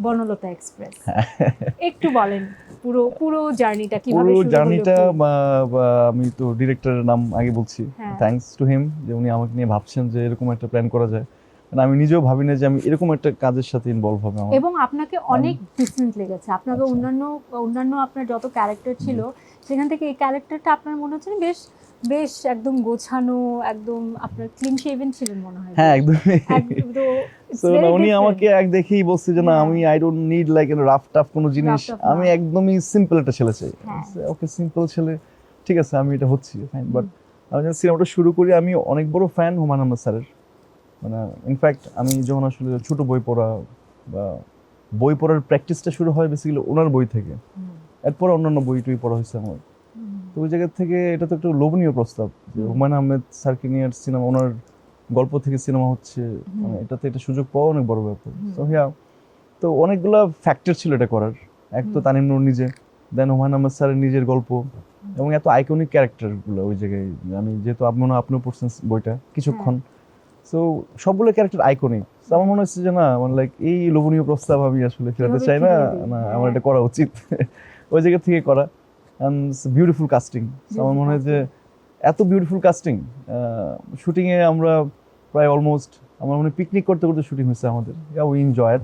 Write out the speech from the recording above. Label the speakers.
Speaker 1: Banalata express. একটু বলেন পুরো পুরো জার্নিটা কিভাবে
Speaker 2: পুরো
Speaker 1: শুরু হলো?
Speaker 2: জার্নিটা আমি তো ডিরেক্টরের নাম আগে বলছি,
Speaker 1: হ্যাঁ।
Speaker 2: থ্যাঙ্কস টু হিম যে উনি আমাকে নিয়ে ভাবছেন যে এরকম একটা প্ল্যান করা যায়। মানে আমি নিজেও ভাবি না যে আমি এরকম একটা কাজের সাথে ইনভলভ হবে আমার।
Speaker 1: এবং আপনাকে অনেক ডিফারেন্ট লেগেছে আপনাকে,
Speaker 2: আচ্ছা।
Speaker 1: অন্যান্য আপনার যত ক্যারেক্টার ছিল সেখান থেকে এই ক্যারেক্টারটা আপনার মনে হচ্ছে না বেশ বেশ একদম গোছানো, একদম আপনার ক্লিন শেভেন ছিলেন মনে হয়।
Speaker 2: হ্যাঁ একদমই।
Speaker 1: একদম তো ইটস
Speaker 2: সো
Speaker 1: ভেরি
Speaker 2: উনি
Speaker 1: ডিফারেন্ট।
Speaker 2: আমাকে এক দেখেই বলছে যে না আমি I don't need like rough tough কোনো জিনিস,
Speaker 1: Rough tough
Speaker 2: আমি
Speaker 1: না।
Speaker 2: একদমই সিম্পল একটা ছেলে চাই।
Speaker 1: হ্যাঁ।
Speaker 2: ওকে সিম্পল ছেলে, ঠিক আছে আমি এটা হচ্ছি ফাইন। বাট আমি যখন সিনেমাটা শুরু করি আমি অনেক বড় ফ্যান হুমায়ুন আহমেদ স্যারের। মানে ইনফ্যাক্ট আমি যখন আসলে ছোট বই পড়া বা বই পড়ার প্র্যাকটিসটা শুরু হয় বেসিক্যালি ওনার বই থেকে, এরপর অন্যান্য বই টই পড়া হয়েছে আমার। তো ওই জায়গা থেকে এটা তো একটা লোভনীয় প্রস্তাব যে হুমায়ুন আহমেদ স্যারকে নিয়ে সিনেমা, ওনার গল্প থেকে সিনেমা হচ্ছে, মানে এটাতে এটা সুযোগ পাওয়া অনেক বড় ব্যাপার। তো হ্যাঁ, তো অনেকগুলা ফ্যাক্টর ছিল এটা করার। এক তো তানিম নূর নিজে, দেন হুমায়ুন আহমেদ স্যারের নিজের গল্প এবং এত আইকনিক ক্যারেক্টারগুলো ওই জায়গায়। আমি যেহেতু আপনিও পড়ছেন বইটা কিছুক্ষণ, সো সবগুলো ক্যারেক্টার আইকনিক। আমার মনে হচ্ছে যে না মানে লাইক এই লোভনীয় প্রস্তাব আমি আসলে ফেরাতে চাই না, না আমার এটা করা উচিত। ওই জায়গা থেকে করা, অ্যান্ড বিউটিফুল কাস্টিং। আমার মনে হয় যে এত বিউটিফুল কাস্টিং, শুটিংয়ে আমরা প্রায় অলমোস্ট আমার মনে হয় পিকনিক করতে করতে শুটিং হয়েছে আমাদের, উই এনজয়েড।